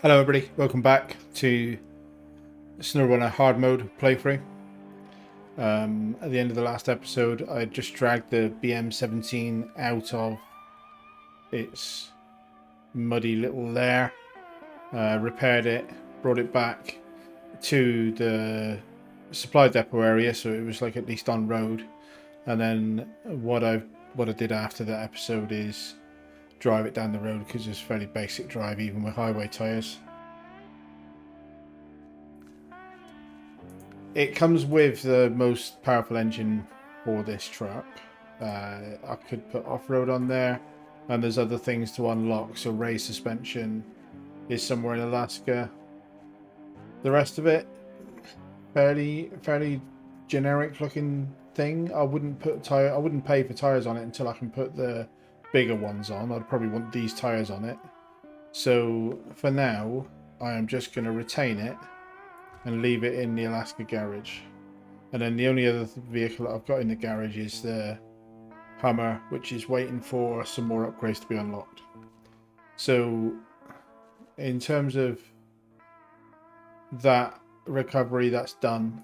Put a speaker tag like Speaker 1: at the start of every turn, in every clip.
Speaker 1: Hello everybody, welcome back to SnowRunner hard mode playthrough. At the end of the last episode I just dragged the BM17 out of its muddy little lair, repaired it, brought it back to the supply depot area so it was like at least on road, and then what I did after that episode is drive it down the road because it's fairly basic drive even with highway tyres. It comes with the most powerful engine for this truck. I could put off-road on there, and there's other things to unlock. So raised suspension is somewhere in Alaska. The rest of it, fairly generic looking thing. I wouldn't pay for tires on it until I can put the bigger ones on. I'd probably want these tires on it. So for now, I am just going to retain it and leave it in the Alaska garage. And then the only other vehicle that I've got in the garage is the Hummer, which is waiting for some more upgrades to be unlocked. So in terms of that recovery, that's done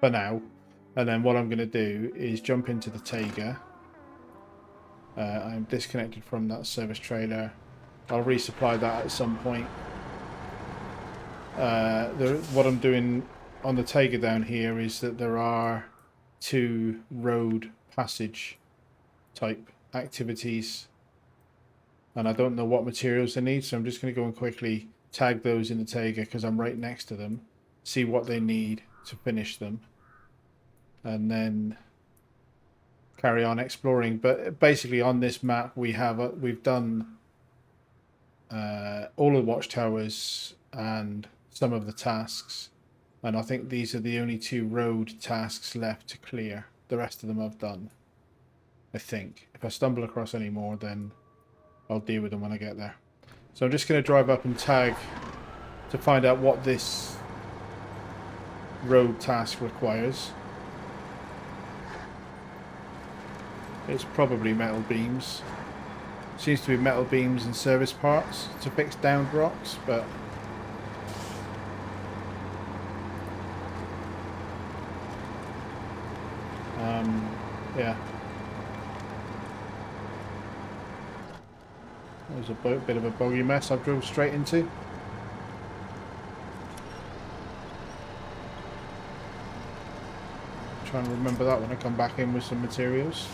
Speaker 1: for now. And then what I'm going to do is jump into the Taiga. I'm disconnected from that service trailer. I'll resupply that at some point. What I'm doing on the Taiga down here is that there are 2 road passage type activities, and I don't know what materials they need, so I'm just going to go and quickly tag those in the Taiga because I'm right next to them, see what they need to finish them, and then carry on exploring. But basically on this map we've done all of the watchtowers and some of the tasks, and I think these are the only 2 road tasks left to clear. The rest of them I've done, I think. If I stumble across any more, then I'll deal with them when I get there. So I'm just going to drive up and tag to find out what this road task requires. It's probably metal beams. Seems to be metal beams and service parts to fix downed rocks, but yeah. There's a bit of a boggy mess I've drove straight into. Trying to remember that when I come back in with some materials.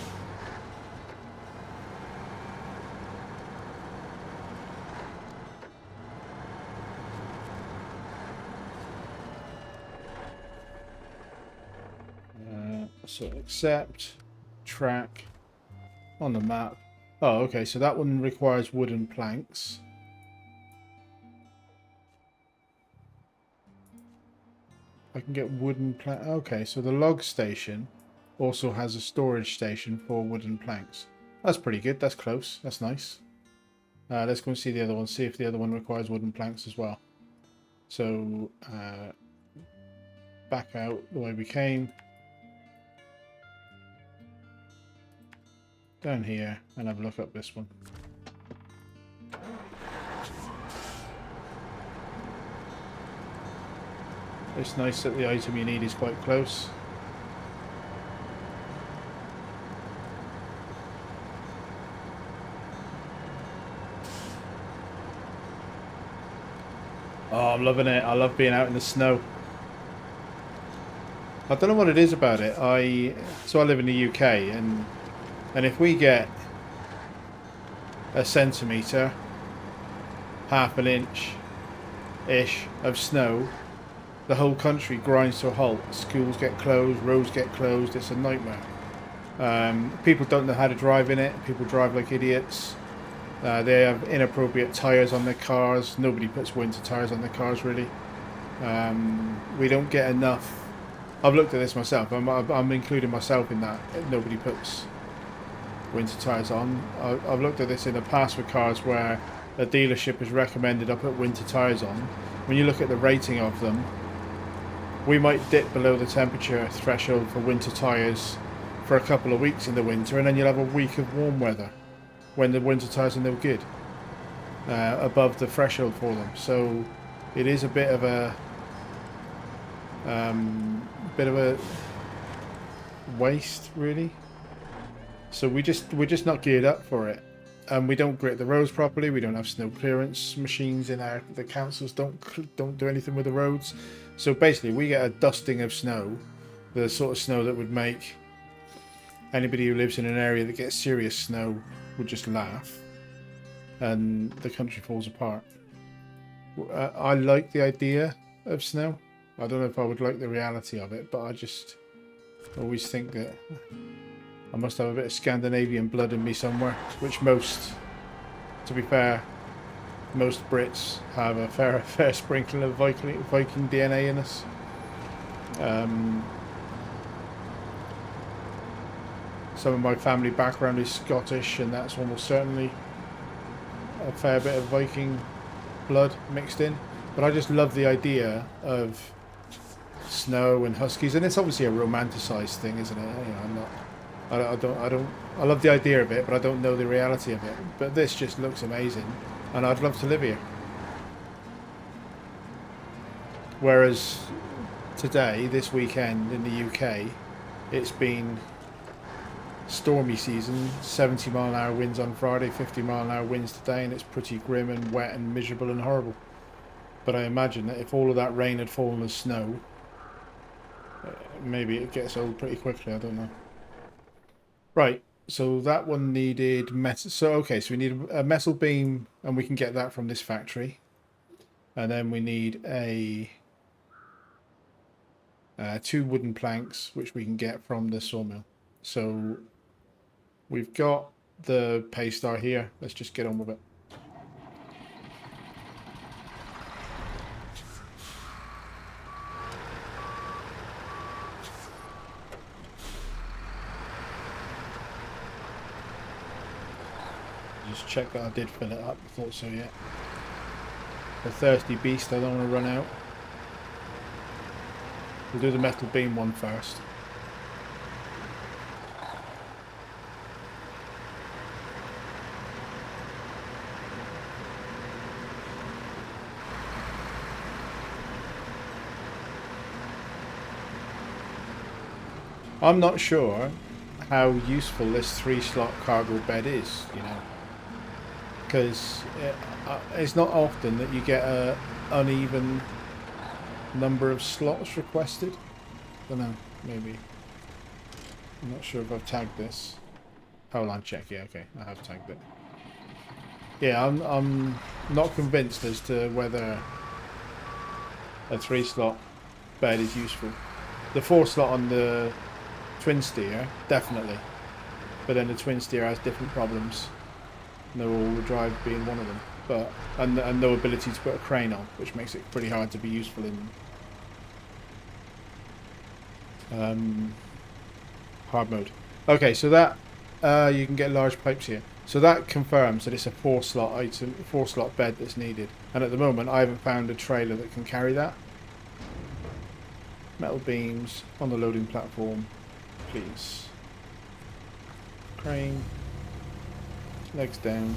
Speaker 1: So accept, track, on the map. Oh, okay, so that one requires wooden planks. I can get wooden plank. Okay, so the log station also has a storage station for wooden planks. That's pretty good, that's close, that's nice. Let's go and see the other one, see if the other one requires wooden planks as well. So, back out the way we came. Down here and have a look up this one. It's nice that the item you need is quite close. Oh, I'm loving it. I love being out in the snow. I don't know what it is about it. I live in the UK, and if we get a centimetre, half an inch-ish of snow, the whole country grinds to a halt. Schools get closed, roads get closed, it's a nightmare. People don't know how to drive in it, people drive like idiots. They have inappropriate tyres on their cars, nobody puts winter tyres on their cars really. We don't get enough. I've looked at this myself, I'm including myself in that. Nobody puts winter tyres on. I've looked at this in the past with cars where a dealership has recommended I put winter tyres on. When you look at the rating of them, we might dip below the temperature threshold for winter tyres for a couple of weeks in the winter, and then you'll have a week of warm weather when the winter tyres are no good. above the threshold for them. So it is a bit of a waste, really. So we're just not geared up for it. We don't grit the roads properly. We don't have snow clearance machines in our. The councils don't do anything with the roads. So basically, we get a dusting of snow, the sort of snow that would make anybody who lives in an area that gets serious snow would just laugh, and the country falls apart. I like the idea of snow. I don't know if I would like the reality of it, but I just always think that I must have a bit of Scandinavian blood in me somewhere, which most, to be fair, most Brits have a fair sprinkling of Viking DNA in us. Some of my family background is Scottish, and that's almost certainly a fair bit of Viking blood mixed in. But I just love the idea of snow and huskies, and it's obviously a romanticized thing, isn't it? You know, I'm not. I love the idea of it, but I don't know the reality of it. But this just looks amazing, and I'd love to live here. Whereas today, this weekend in the UK, it's been stormy season, 70-mile-an-hour winds on Friday, 50-mile-an-hour winds today, and it's pretty grim and wet and miserable and horrible. But I imagine that if all of that rain had fallen as snow, maybe it gets old pretty quickly, I don't know. Right, so that one needed metal. So, okay, so we need a metal beam, and we can get that from this factory. And then we need a 2 wooden planks, which we can get from the sawmill. So we've got the pay star here. Let's just get on with it. Just check that I did fill it up. I thought so, yeah. A thirsty beast, I don't want to run out. We'll do the metal beam one first. I'm not sure how useful this 3-slot cargo bed is, you know, because it's not often that you get a uneven number of slots requested. I don't know, maybe. I'm not sure if I've tagged this. Hold on, check. Yeah, okay, I have tagged it. Yeah, I'm not convinced as to whether a 3-slot bed is useful. The 4-slot on the twin steer, definitely. But then the twin steer has different problems. No all-wheel drive being one of them. But and no ability to put a crane on, which makes it pretty hard to be useful in hard mode. Okay, so that you can get large pipes here. So that confirms that it's a 4-slot item, 4-slot bed that's needed. And at the moment, I haven't found a trailer that can carry that. Metal beams on the loading platform, please. Crane. Legs down.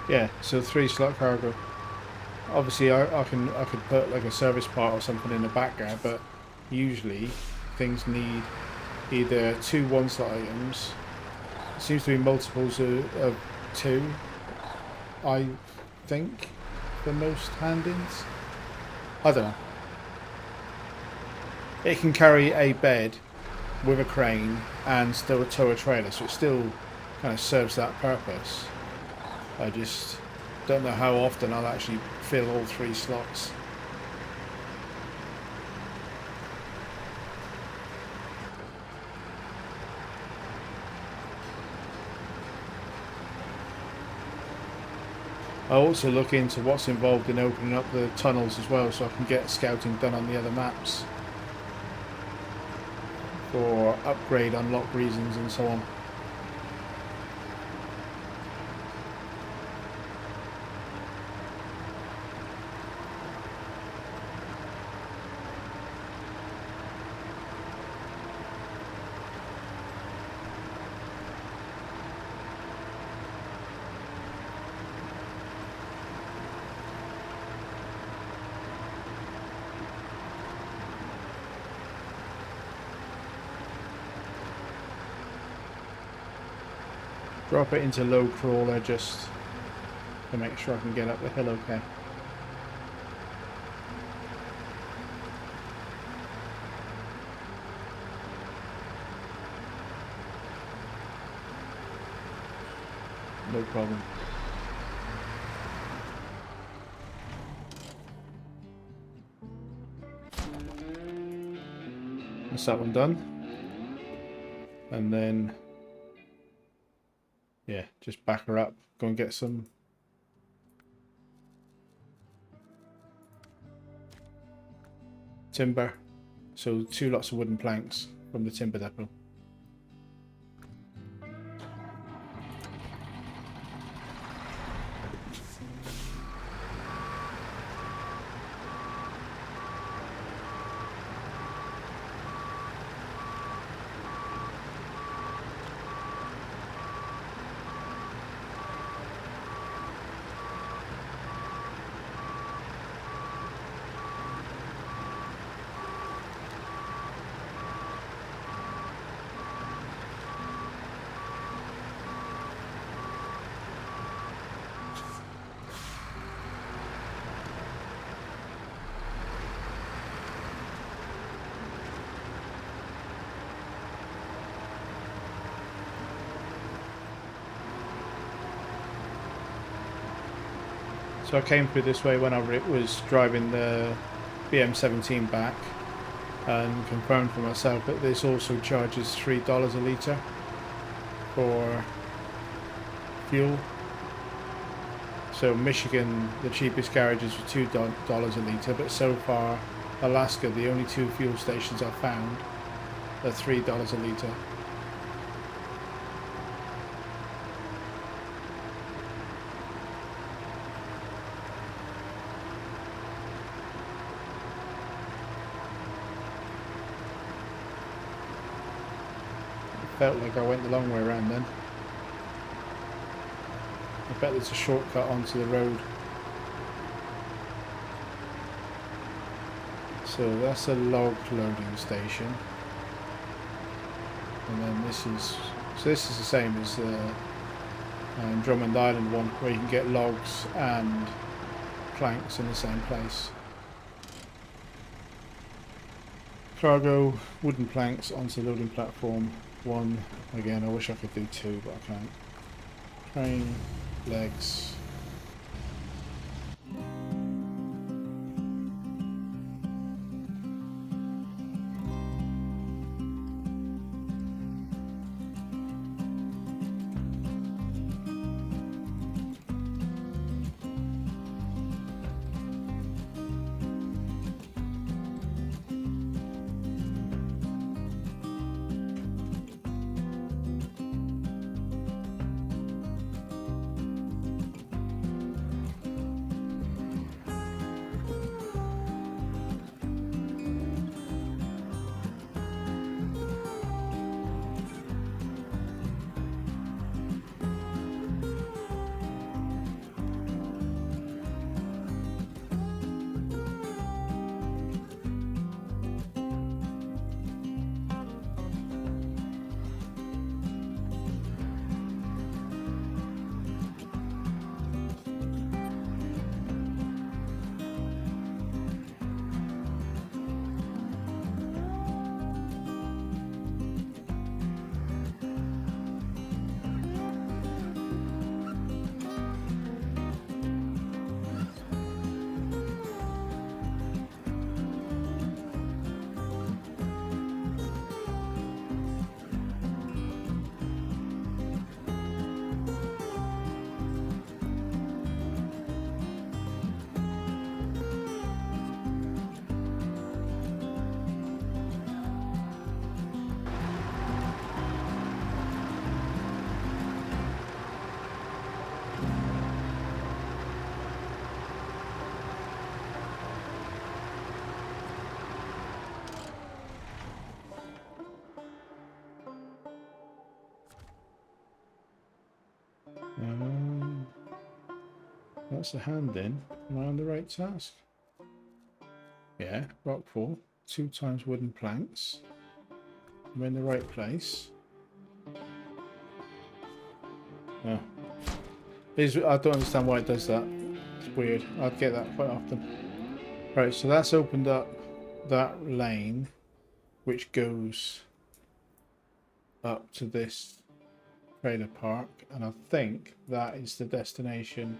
Speaker 1: Yeah, so 3-slot cargo. Obviously, I could put like a service part or something in the background, but usually things need either 2 1-slot items. It seems to be multiples of 2, I think, for most hand-ins. I don't know. It can carry a bed with a crane and still tow a trailer, so it still kind of serves that purpose. I just don't know how often I'll actually fill all 3 slots. I also look into what's involved in opening up the tunnels as well, so I can get scouting done on the other maps for upgrade, unlock reasons and so on. Drop it into low crawler just to make sure I can get up the hill okay. No problem. That's that one done. And then yeah, just back her up, go and get some timber. So 2 lots of wooden planks from the timber depot. So I came through this way when I was driving the BM17 back and confirmed for myself that this also charges $3 a litre for fuel. So Michigan, the cheapest garages were $2 a litre, but so far Alaska, the only 2 fuel stations I've found, are $3 a litre. Felt like I went the long way around then. I bet there's a shortcut onto the road. So that's a log loading station. And then this is the same as the Drummond Island one, where you can get logs and planks in the same place. Cargo, wooden planks onto the loading platform. 1, again, I wish I could do 2, but I can't. Train, legs. That's a hand in. Am I on the right task? Yeah, rockfall. 2 times wooden planks. I'm in the right place. Oh. I don't understand why it does that. It's weird. I get that quite often. Right, so that's opened up that lane, which goes up to this trailer park, and I think that is the destination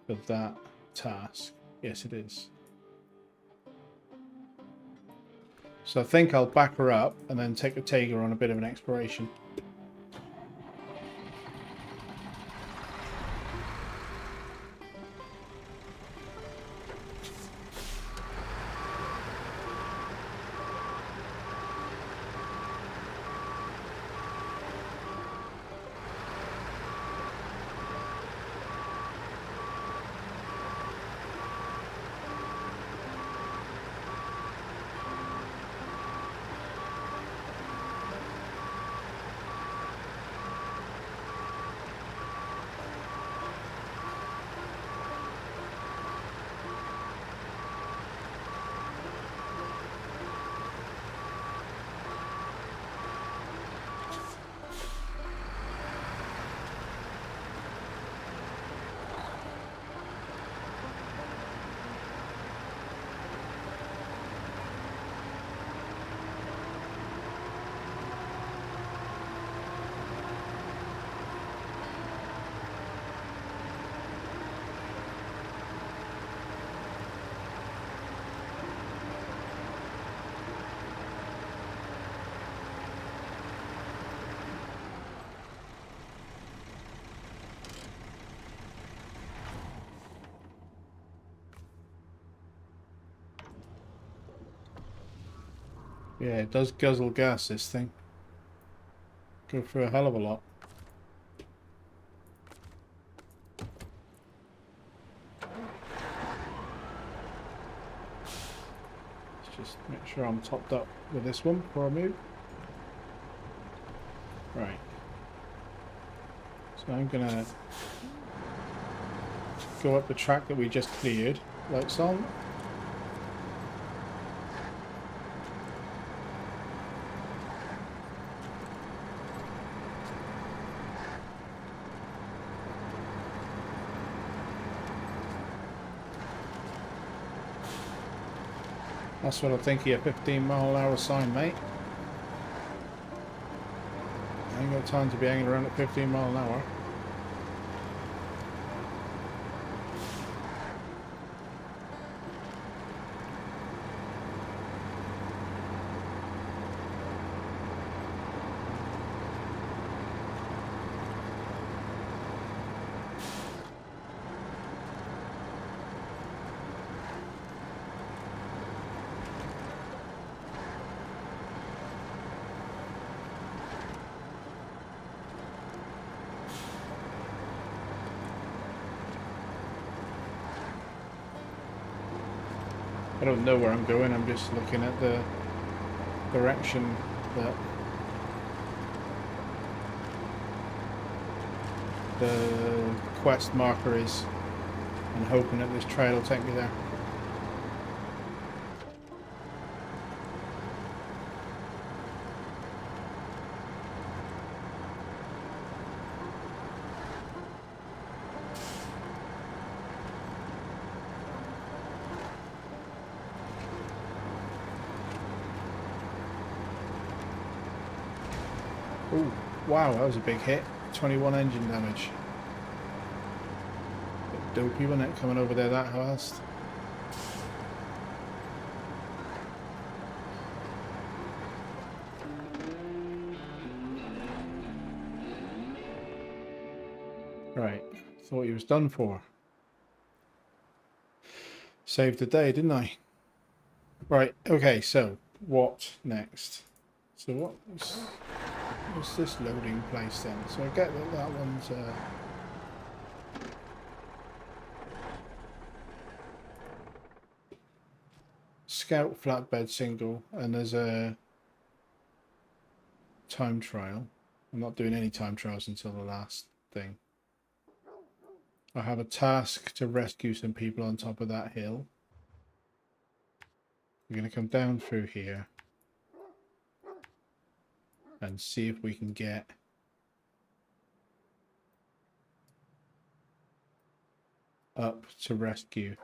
Speaker 1: for that task. Yes, it is. So I think I'll back her up and then take a Tiger on a bit of an exploration. Yeah, it does guzzle gas, this thing. Go for a hell of a lot. Let's just make sure I'm topped up with this one before I move. Right. So I'm gonna go up the track that we just cleared. Lights on. That's what I think of your 15-mile-an-hour sign, mate. I ain't got time to be hanging around at 15 mile an hour. I don't know where I'm going, I'm just looking at the direction that the quest marker is and hoping that this trail will take me there. Oh, wow, that was a big hit. 21 engine damage. Bit dopey, wasn't it, coming over there that fast? Right, thought he was done for. Saved the day, didn't I? Right, okay, so what next? So what's this loading place then? So I get that that one's Scout flatbed single, and there's a time trial. I'm not doing any time trials until the last thing. I have a task to rescue some people on top of that hill. We're going to come down through here and see if we can get up to rescue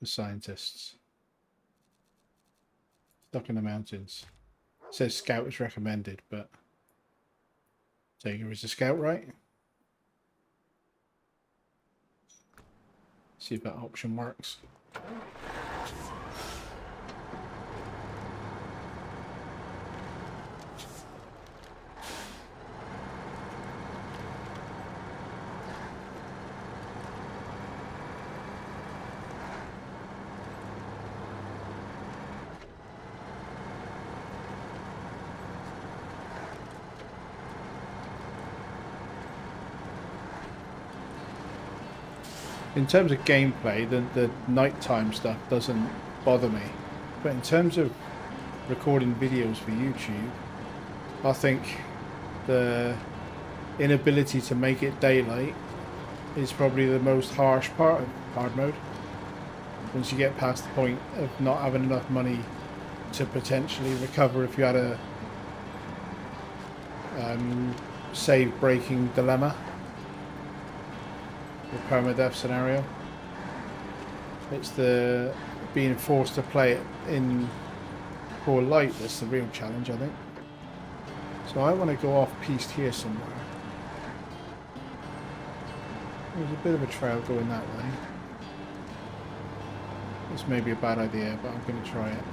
Speaker 1: the scientists stuck in the mountains. It says scout is recommended, but Tiger is a scout, right? See if that option works. In terms of gameplay, the nighttime stuff doesn't bother me. But in terms of recording videos for YouTube, I think the inability to make it daylight is probably the most harsh part of hard mode. Once you get past the point of not having enough money to potentially recover if you had a save breaking dilemma. The permadeath scenario. It's the being forced to play it in poor light that's the real challenge, I think. So I want to go off piste here somewhere. There's a bit of a trail going that way. This may be a bad idea, but I'm going to try it.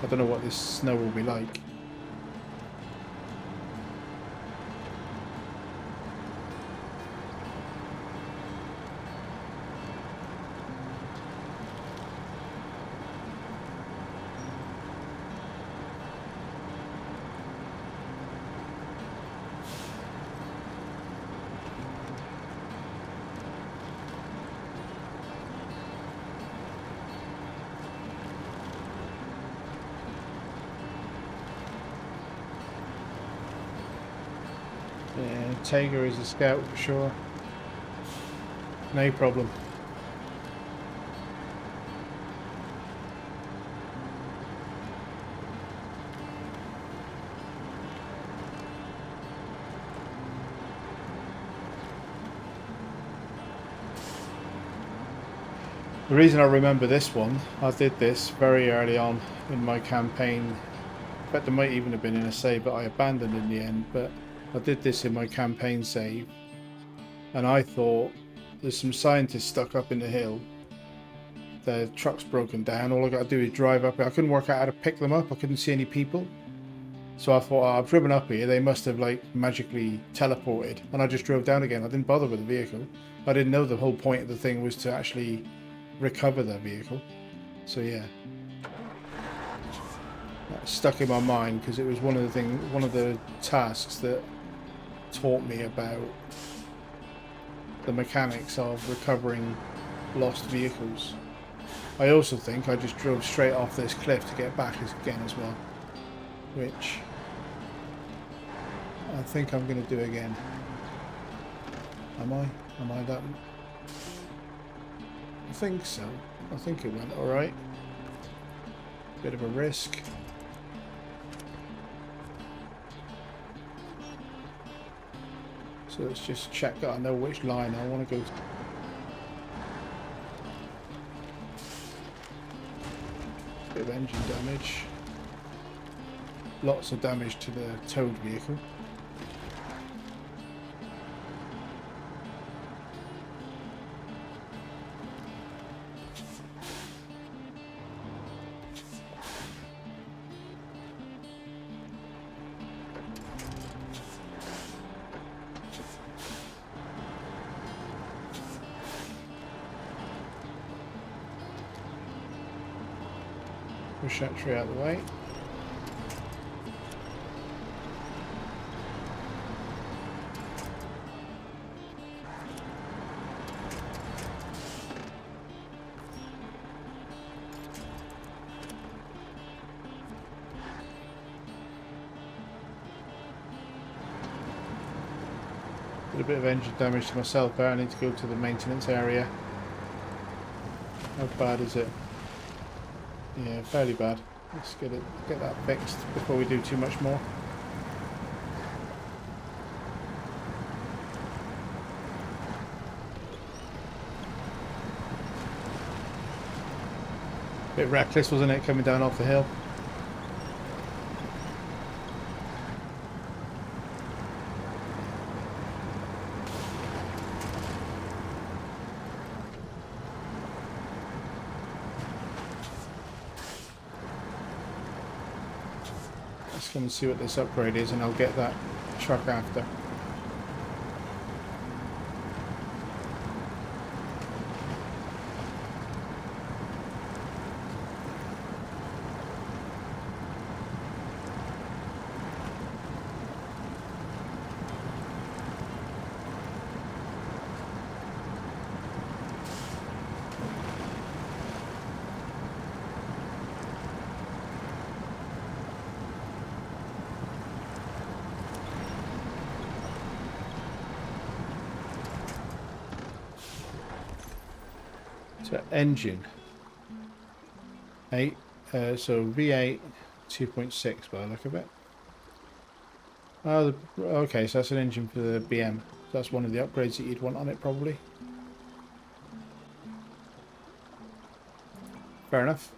Speaker 1: I don't know what this snow will be like. Yeah, Tiger is a scout for sure. No problem. The reason I remember this one, I did this very early on in my campaign. In fact, it might even have been in a save that I abandoned in the end, but I did this in my campaign save, and I thought there's some scientists stuck up in the hill. The truck's broken down. All I got to do is drive up. I couldn't work out how to pick them up. I couldn't see any people. So I thought, oh, I've driven up here. They must have like magically teleported, and I just drove down again. I didn't bother with the vehicle. I didn't know the whole point of the thing was to actually recover the vehicle. So yeah, that stuck in my mind because it was one of the tasks that taught me about the mechanics of recovering lost vehicles. I also think I just drove straight off this cliff to get back again as well, which I think I'm going to do again. Am I that? I think so. I think it went alright. Bit of a risk. So let's just check that I know which line I want to go to. Bit of engine damage. Lots of damage to the towed vehicle. Push that tree out of the way. Did a bit of engine damage to myself there. I need to go to the maintenance area. How bad is it? Yeah, fairly bad. Let's get that fixed before we do too much more. Bit reckless, wasn't it, coming down off the hill? Let's come and see what this upgrade is, and I'll get that truck after. So engine 8, so V8 2.6 by the look of it. Oh, okay, so that's an engine for the BM. So that's one of the upgrades that you'd want on it, probably. Fair enough.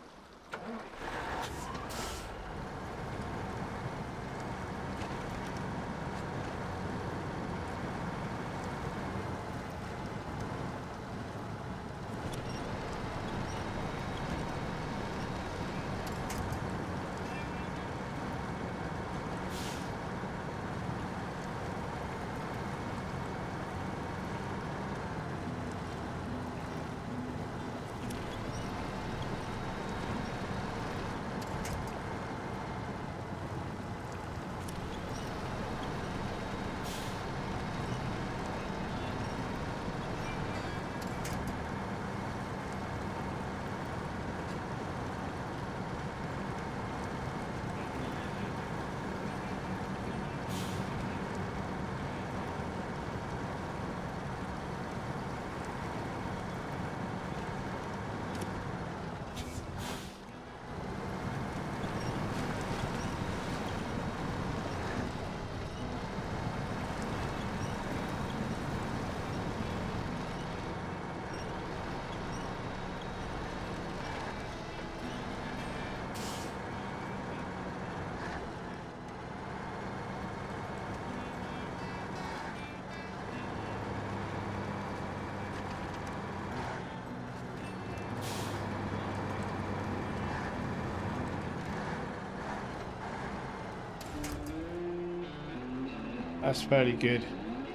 Speaker 1: That's fairly good.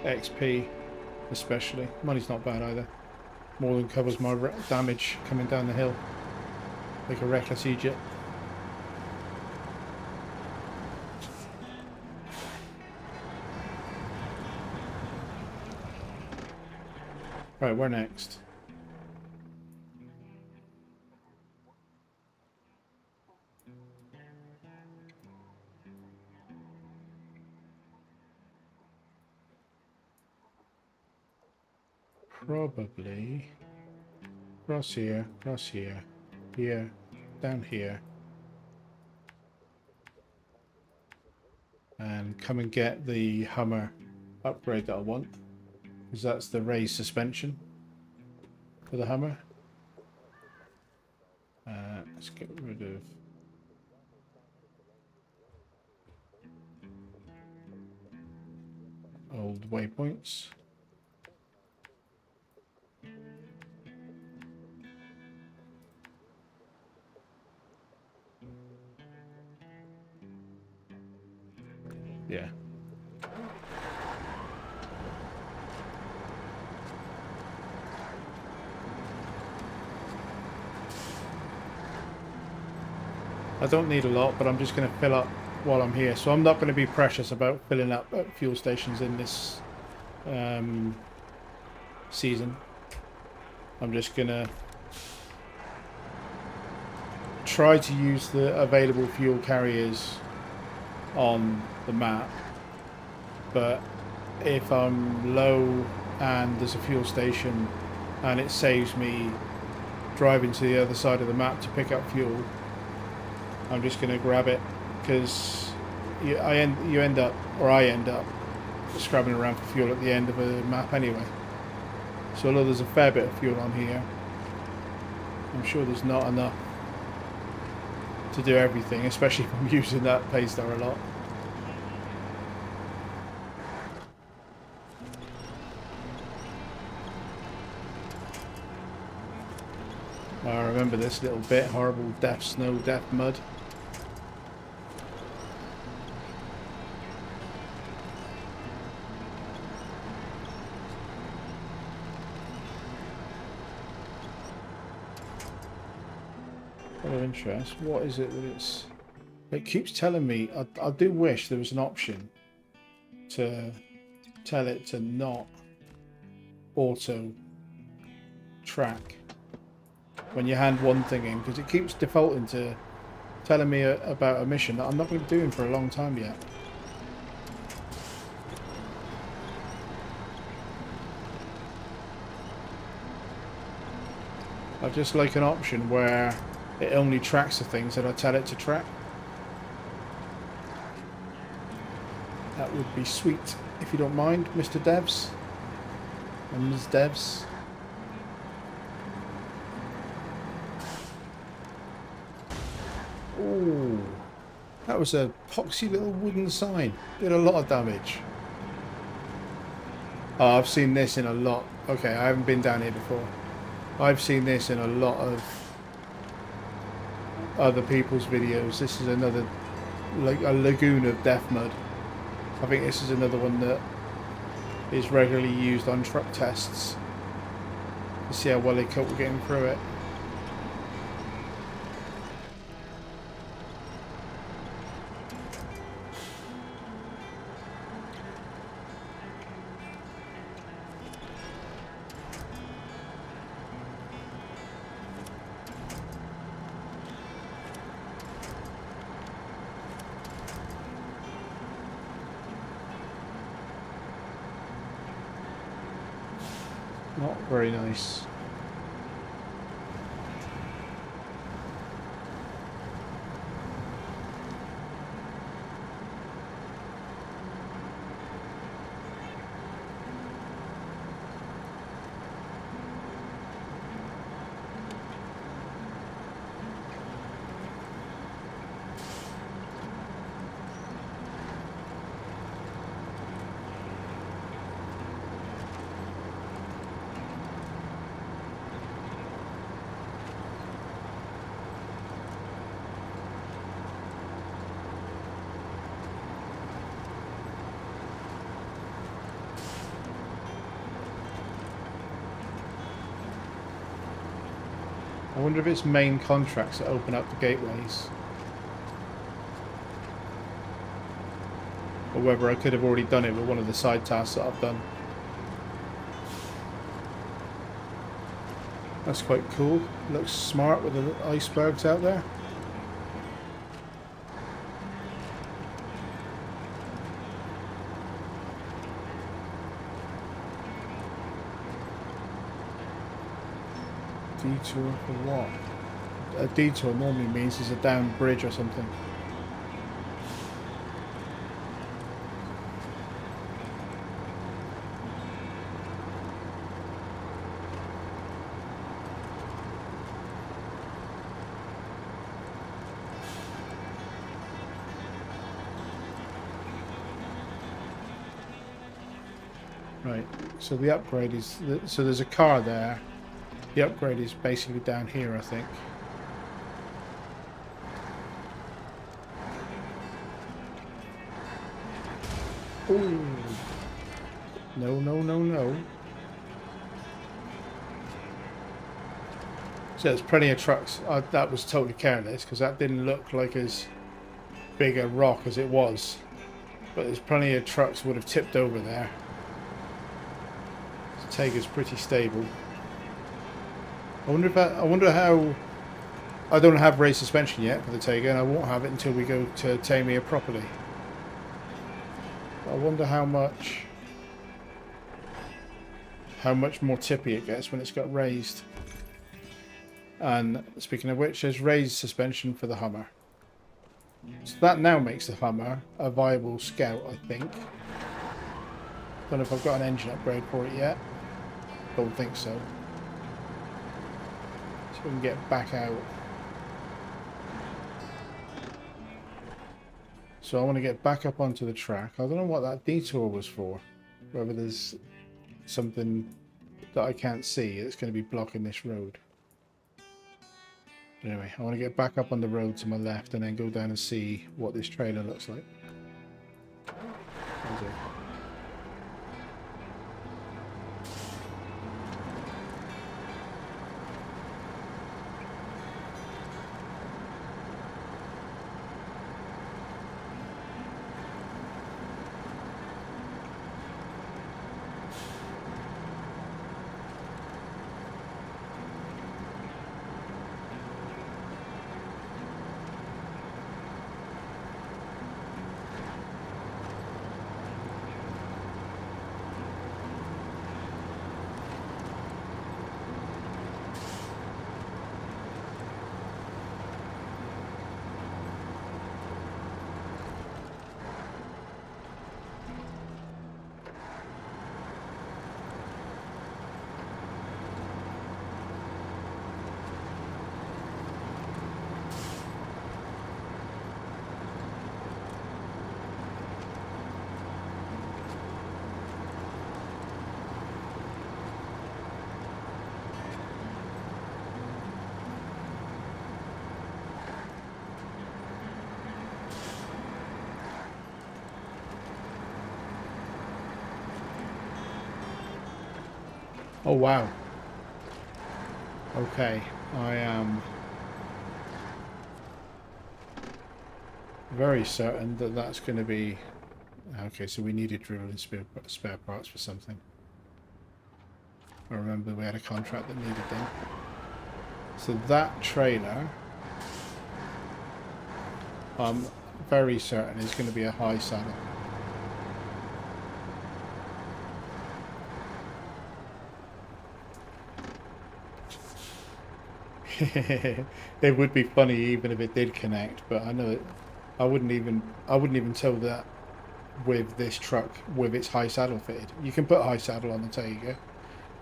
Speaker 1: XP, especially. Money's not bad either. More than covers my damage coming down the hill. Like a reckless Egypt. Right, where next? Probably across here, here, down here, and come and get the Hummer upgrade that I want, because that's the raised suspension for the Hummer. Let's get rid of old waypoints. Yeah. I don't need a lot, but I'm just going to fill up while I'm here. So I'm not going to be precious about filling up at fuel stations in this season. I'm just going to try to use the available fuel carriers on the map, but if I'm low and there's a fuel station and it saves me driving to the other side of the map to pick up fuel, I'm just going to grab it, because I end up scrabbing around for fuel at the end of a map anyway. So although there's a fair bit of fuel on here, I'm sure there's not enough to do everything, especially if I'm using that pay star a lot. I remember this little bit, horrible death snow, death mud. Of interest. What is it that it's... It keeps telling me... I do wish there was an option to tell it to not auto track when you hand one thing in, because it keeps defaulting to telling me about a mission that I'm not going to be doing for a long time yet. I'd just like an option where it only tracks the things that I tell it to track. That would be sweet, if you don't mind, Mr. Devs and Ms. Devs. Ooh, that was a poxy little wooden sign. Did a lot of damage. Oh, I've seen this in a lot. Okay, I haven't been down here before. I've seen this in a lot of other people's videos. This is another, like a lagoon of death mud. I think this is another one that is regularly used on truck tests to see how well they cope with getting through it. Not very nice. I wonder if it's main contracts that open up the gateways, or whether I could have already done it with one of the side tasks that I've done. That's quite cool. Looks smart with the icebergs out there. Detour for what? A detour normally means there's a down bridge or something. Right, so the upgrade is... So there's a car there. The upgrade is basically down here, I think. Ooh. No, no, no, no. So there's plenty of trucks. That was totally careless, because that didn't look like as big a rock as it was. But there's plenty of trucks would have tipped over there. The Tega's pretty stable. I wonder how... I don't have raised suspension yet for the Tega, and I won't have it until we go to Tamia properly. I wonder how much how much more tippy it gets when it's got raised. And speaking of which, there's raised suspension for the Hummer. So that now makes the Hummer a viable Scout, I think. Don't know if I've got an engine upgrade for it yet. Don't think so. So we can get back out. So I want to get back up onto the track. I don't know what that detour was for. Whether there's something that I can't see that's going to be blocking this road. Anyway, I want to get back up on the road to my left and then go down and see what this trailer looks like. Oh wow. Okay, I am very certain that that's going to be... Okay, so we needed drilling spare parts for something. I remember we had a contract that needed them. So that trailer, I'm very certain is going to be a high saddle. It would be funny even if it did connect, but I know it. I wouldn't even tell that with this truck with its high saddle fitted. You can put a high saddle on the Taiga,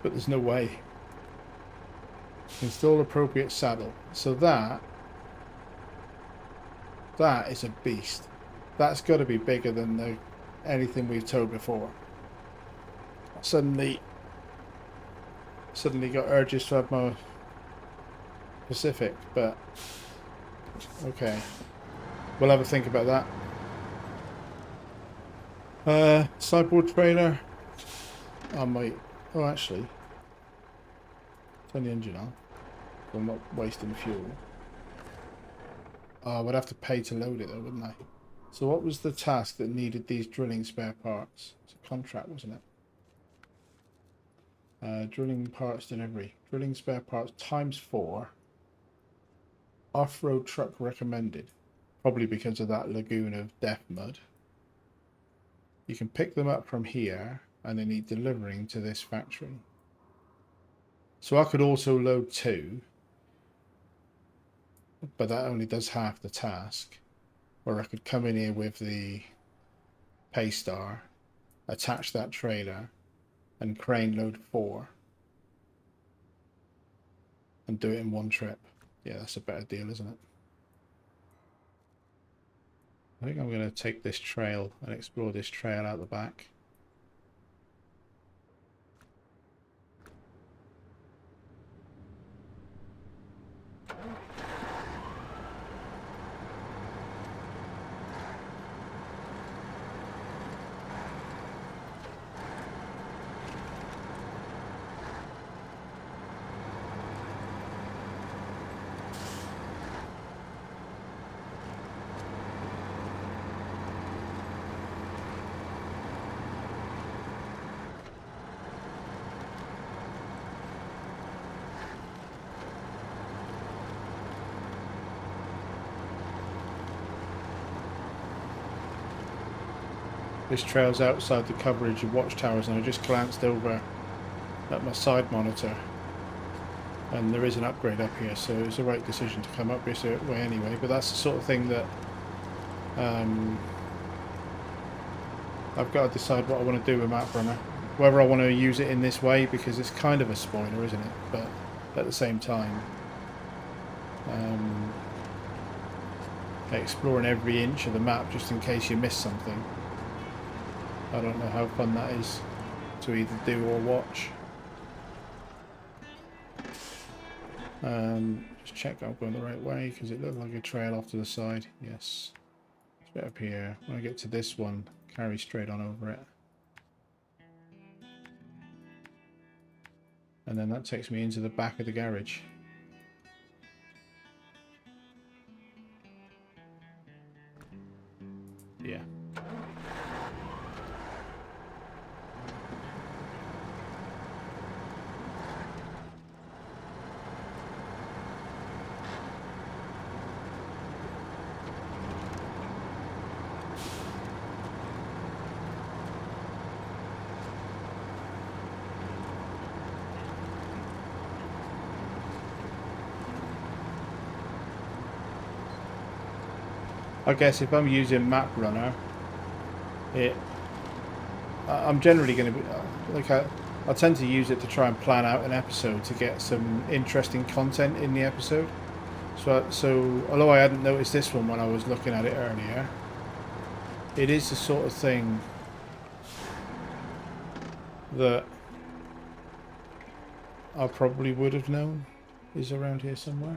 Speaker 1: but there's no way. Install appropriate saddle. So that is a beast. That's got to be bigger than anything we've towed before. Suddenly got urges to have my Pacific, but okay, we'll have a think about that. Sideboard trailer, I might... Oh, actually, turn the engine on so I'm not wasting fuel. I would have to pay to load it though, wouldn't I? So what was the task that needed these drilling spare parts? It's a contract, wasn't it? Drilling parts delivery, drilling spare parts ×4. Off-road truck recommended, probably because of that lagoon of death mud. You can pick them up from here and they need delivering to this factory. So I could also load 2, but that only does half the task. Or I could come in here with the Paystar, attach that trailer and crane load 4 and do it in one trip. Yeah, that's a better deal, isn't it? I think I'm going to take this trail and explore this trail out the back. This trail's outside the coverage of watchtowers and I just glanced over at my side monitor. And there is an upgrade up here, so it's the right decision to come up this way anyway. But that's the sort of thing that I've got to decide what I want to do with MapRunner. Whether I want to use it in this way, because it's kind of a spoiler, isn't it? But at the same time, exploring every inch of the map just in case you miss something. I don't know how fun that is to either do or watch. Just check I'm going the right way, because it looked like a trail off to the side. Yes. It's a bit up here. When I get to this one, carry straight on over it. And then that takes me into the back of the garage. Yeah. I guess if I'm using MapRunner, I'm generally going to be like I tend to use it to try and plan out an episode to get some interesting content in the episode. So although I hadn't noticed this one when I was looking at it earlier, it is the sort of thing that I probably would have known is around here somewhere.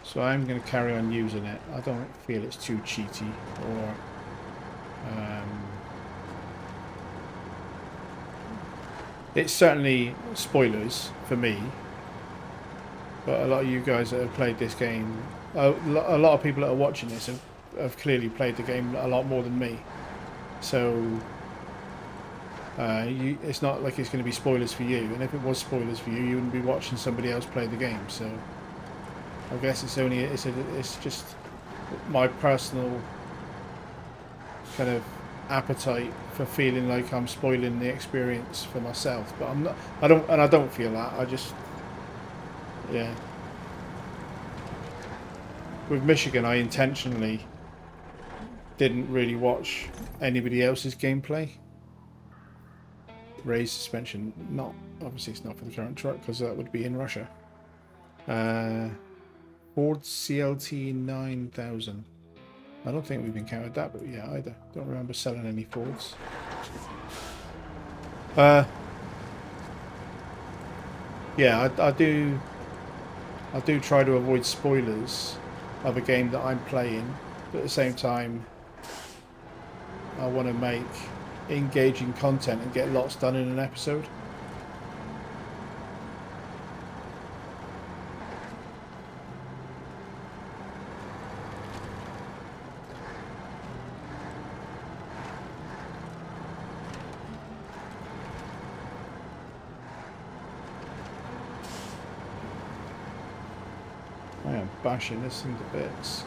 Speaker 1: So I'm going to carry on using it. I don't feel it's too cheaty or it's certainly spoilers for me, but a lot of you guys that have played this game, a lot of people that are watching this have clearly played the game a lot more than me. So it's not like it's going to be spoilers for you, and if it was spoilers for you, you wouldn't be watching somebody else play the game. So I guess it's just my personal kind of appetite for feeling like I'm spoiling the experience for myself, but I'm not. I don't feel that. I just, yeah. With Michigan, I intentionally didn't really watch anybody else's gameplay. Raised suspension, not obviously it's not for the current truck because that would be in Russia. Ford CLT 9000. I don't think we've encountered that, but yeah, either. Don't remember selling any Fords. Yeah, I do try to avoid spoilers of a game that I'm playing, but at the same time, I want to make engaging content and get lots done in an episode. I am bashing this thing to bits.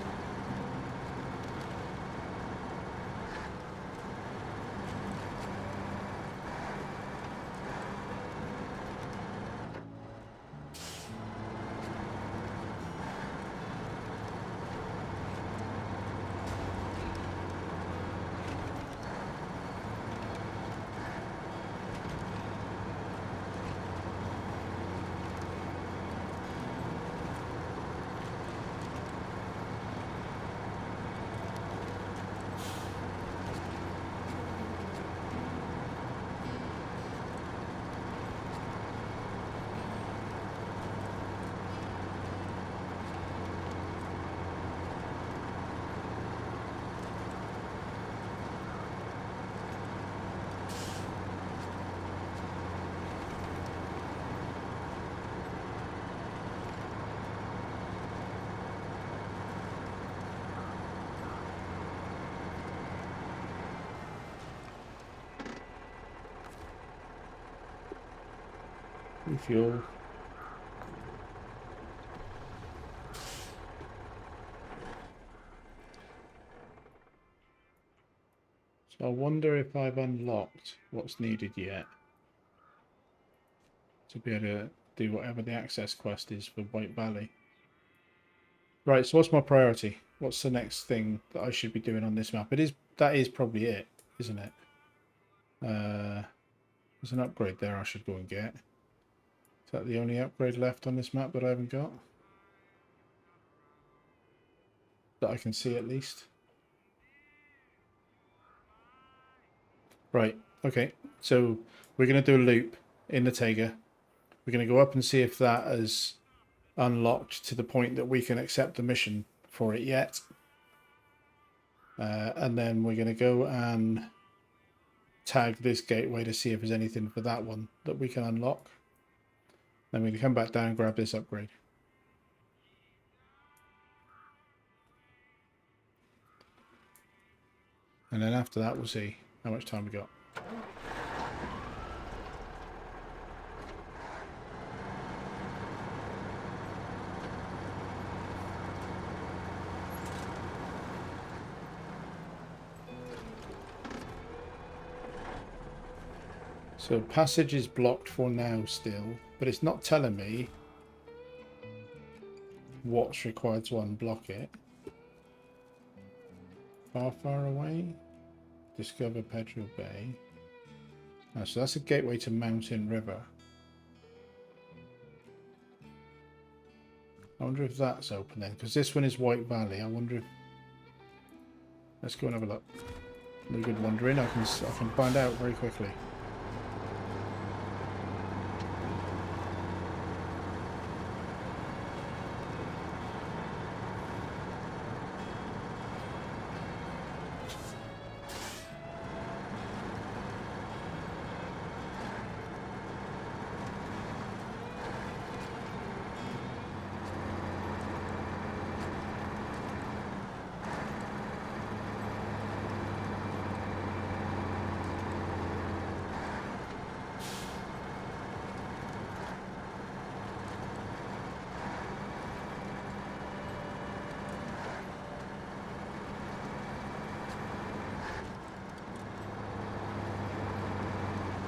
Speaker 1: Refuel. So I wonder if I've unlocked what's needed yet to be able to do whatever the access quest is for White Valley. Right, so what's my priority? What's the next thing that I should be doing on this map? That is probably it, isn't it? There's an upgrade there I should go and get. Is that the only upgrade left on this map that I haven't got? That I can see at least. Right, okay. So we're going to do a loop in the Tega. We're going to go up and see if that has unlocked to the point that we can accept the mission for it yet. And then we're going to go and tag this gateway to see if there's anything for that one that we can unlock. Then we can come back down and grab this upgrade. And then after that, we'll see how much time we got. So passage is blocked for now still, but it's not telling me what's required to unblock it. Far away? Discover Pedro Bay. Oh, so that's a gateway to Mountain River. I wonder if that's open then, because this one is White Valley. I wonder if... Let's go and have a look. No good wandering. I can find out very quickly.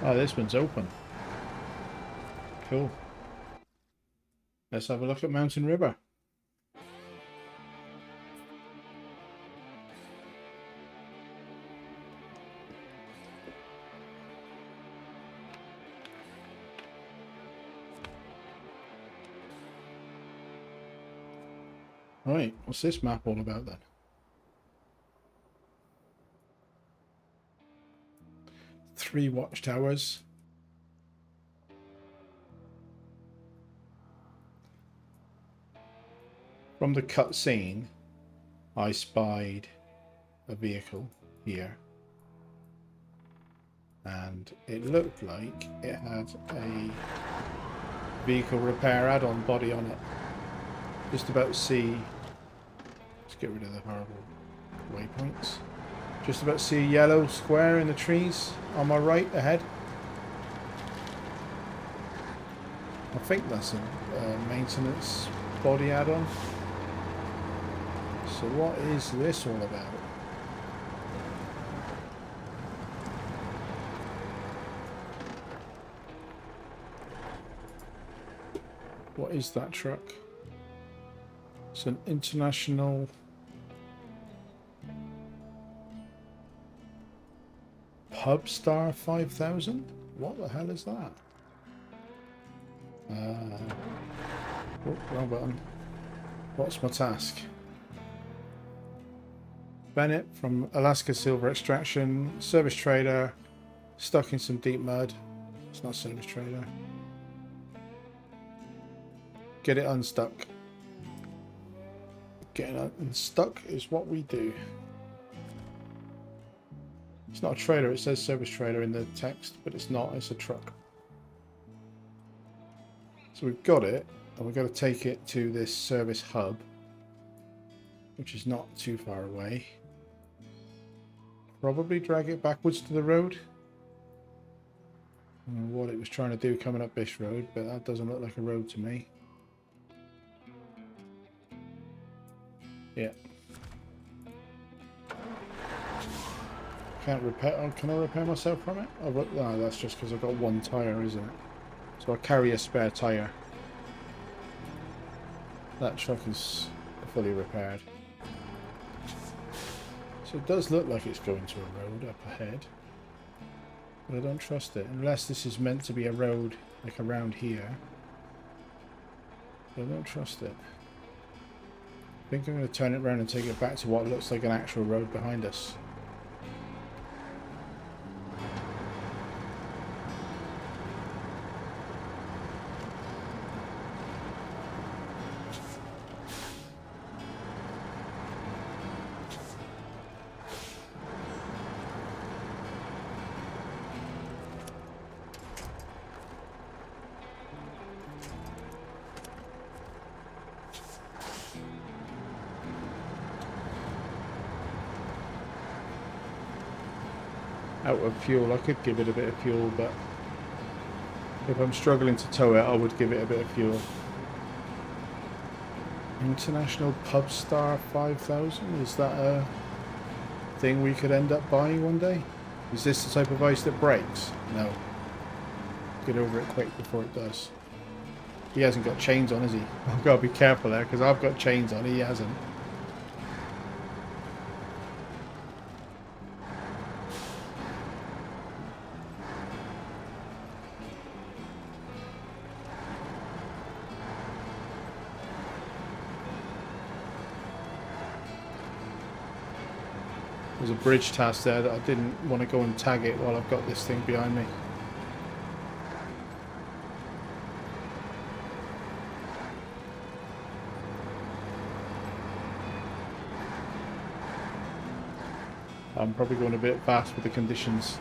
Speaker 1: Oh, this one's open. Cool. Let's have a look at Mountain River. Right, what's this map all about then? 3 watchtowers. From the cutscene, I spied a vehicle here. And it looked like it had a vehicle repair add-on body on it. Just about to see... Let's get rid of the horrible waypoints. Just about to see a yellow square in the trees on my right ahead. I think that's a maintenance body add-on. So what is this all about? What is that truck? It's an international... Pub Star 5000? What the hell is that? Oh, wrong button. What's my task? Bennett from Alaska Silver Extraction, service trader, stuck in some deep mud. It's not service trader. Get it unstuck. Getting it unstuck is what we do. It's not a trailer, it says service trailer in the text, but it's not, it's a truck. So we've got it, and we've got to take it to this service hub, which is not too far away. Probably drag it backwards to the road. I don't know what it was trying to do coming up this road, but that doesn't look like a road to me. Yeah. Can't repair. Oh, can I repair myself from it? Oh, but, no, that's just because I've got one tyre, isn't it? So I carry a spare tyre. That truck is fully repaired. So it does look like it's going to a road up ahead. But I don't trust it. Unless this is meant to be a road like around here. But I don't trust it. I think I'm going to turn it around and take it back to what looks like an actual road behind us. Out of fuel. I could give it a bit of fuel, but if I'm struggling to tow it, I would give it a bit of fuel. International Pub Star 5000? Is that a thing we could end up buying one day? Is this the type of ice that breaks? No. Get over it quick before it does. He hasn't got chains on, has he? I've got to be careful there, because I've got chains on, he hasn't. There's a bridge task there that I didn't want to go and tag it while I've got this thing behind me. I'm probably going a bit fast with the conditions.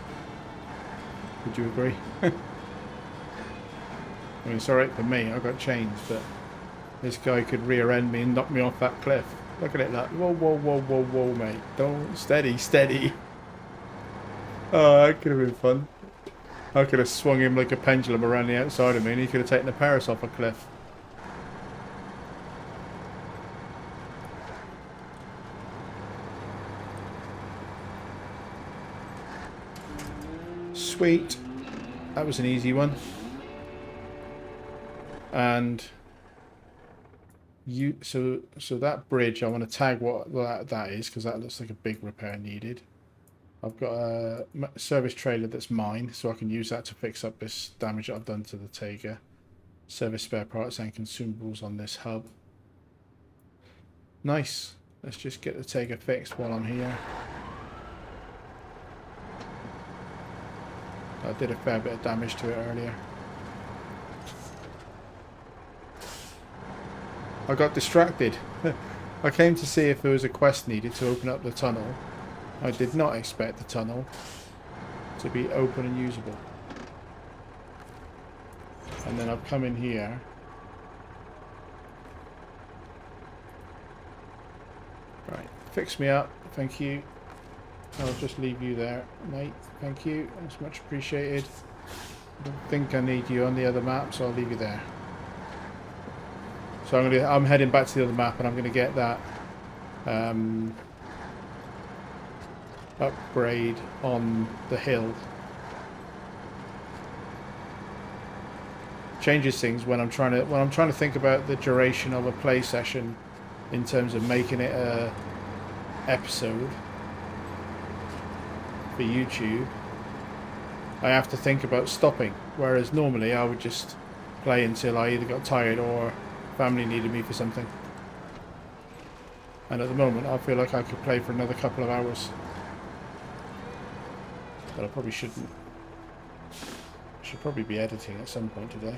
Speaker 1: Would you agree? I mean, it's alright for me, I've got chains, but this guy could rear end me and knock me off that cliff. Look at it, like, whoa, whoa, whoa, whoa, whoa, mate. Don't, steady, steady. Oh, that could have been fun. I could have swung him like a pendulum around the outside of me and he could have taken the Paris off a cliff. Sweet. That was an easy one. And so that bridge, I want to tag what that is, because that looks like a big repair needed. I've got a service trailer that's mine, so I can use that to fix up this damage that I've done to the Tega. Service spare parts and consumables on this hub. Nice. Let's just get the Tega fixed while I'm here. I did a fair bit of damage to it earlier. I got distracted. I came to see if there was a quest needed to open up the tunnel. I did not expect the tunnel to be open and usable. And then I've come in here. Right, fix me up, thank you. I'll just leave you there, mate. Thank you, that's much appreciated. I don't think I need you on the other map, so I'll leave you there. So I'm heading back to the other map, and I'm gonna get that upgrade on the hill. Changes things when I'm trying to think about the duration of a play session in terms of making it a episode for YouTube. I have to think about stopping, whereas normally I would just play until I either got tired or family needed me for something. And at the moment I feel like I could play for another couple of hours, but I probably shouldn't. I should probably be editing at some point today.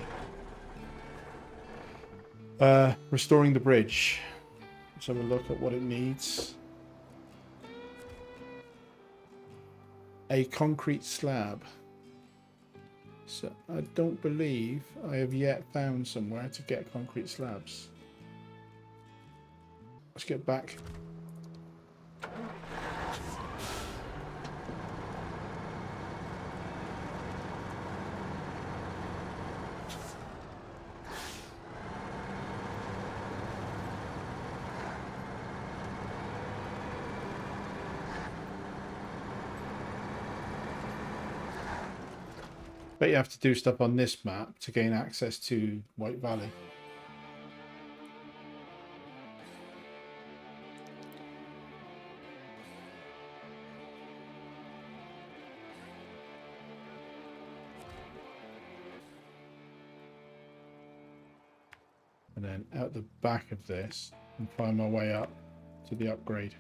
Speaker 1: Restoring the bridge. Let's have a look at what it needs. A concrete slab. So I don't believe I have yet found somewhere to get concrete slabs. Let's get back. Bet you have to do stuff on this map to gain access to White Valley. And then out the back of this and find my way up to the upgrade.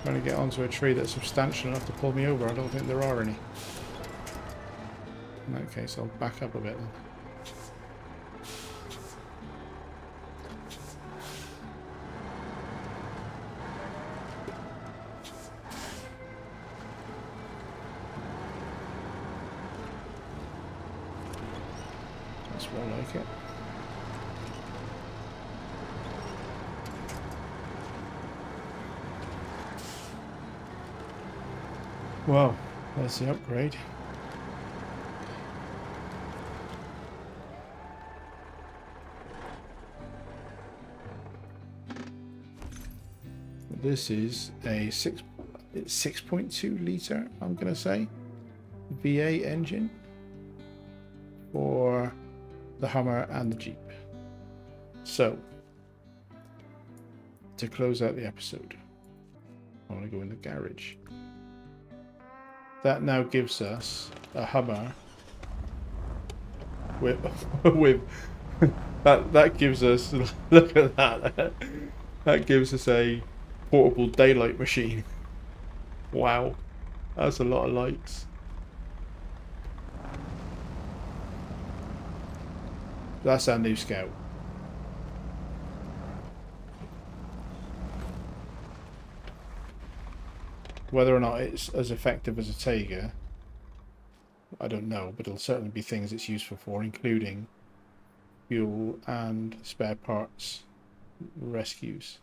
Speaker 1: Trying to get onto a tree that's substantial enough to pull me over. I don't think there are any. In that case, I'll back up a bit then. That's more like it. Well, there's the upgrade. This is a 6.2 litre, I'm going to say, V8 engine for the Hummer and the Jeep. So, to close out the episode, I want to go in the garage. That now gives us a Hummer with that gives us, look at that, that gives us a portable daylight machine. Wow, that's a lot of lights. That's our new Scout. Whether or not it's as effective as a Taiga, I don't know, but it'll certainly be things it's useful for, including fuel and spare parts rescues.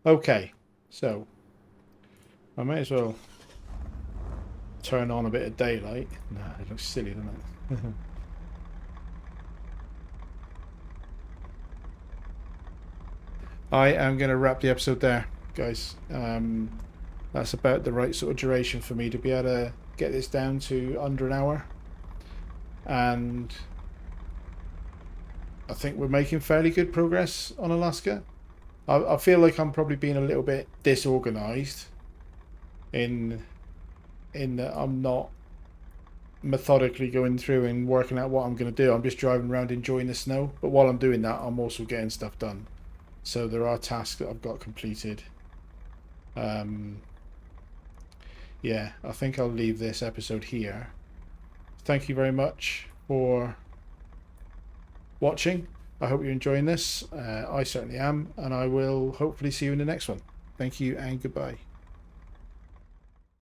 Speaker 1: Okay, so I may as well turn on a bit of daylight. Nah, it looks silly, doesn't it? I am going to wrap the episode there, guys. That's about the right sort of duration for me to be able to get this down to under an hour. And I think we're making fairly good progress on Alaska. I feel like I'm probably being a little bit disorganized in that I'm not methodically going through and working out what I'm going to do. I'm just driving around enjoying the snow. But while I'm doing that, I'm also getting stuff done. So there are tasks that I've got completed. Yeah, I think I'll leave this episode here. Thank you very much for watching. I hope you're enjoying this. I certainly am, and I will hopefully see you in the next one. Thank you and goodbye.